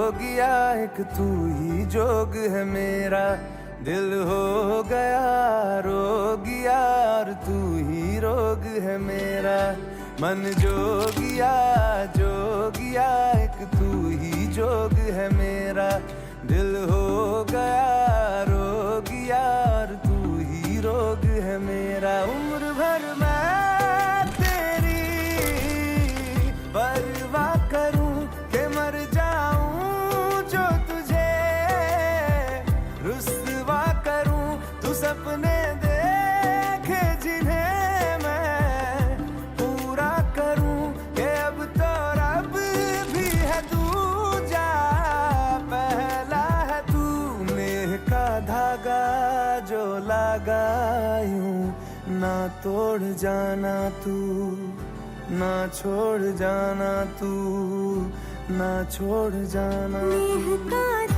जोगिया एक तू ही जोग है मेरा, दिल हो गया रोगिया और तू ही रोग है मेरा। मन जोगिया जोगिया एक तू ही जोग है मेरा, दिल हो गया रोगिया और तू ही रोग है मेरा। उम्र भर मैं तेरी परवाह करूं कि मर जाऊं जो तुझे रुस्वा करूं। तू सपने देखे जिन्हें मैं पूरा करूं कि अब तो रब भी है दूजा पहला है तू। नेह का धागा जो लगा यूं ना तोड़ जाना तू, ना छोड़ जाना तू, ना छोड़ जाना तू।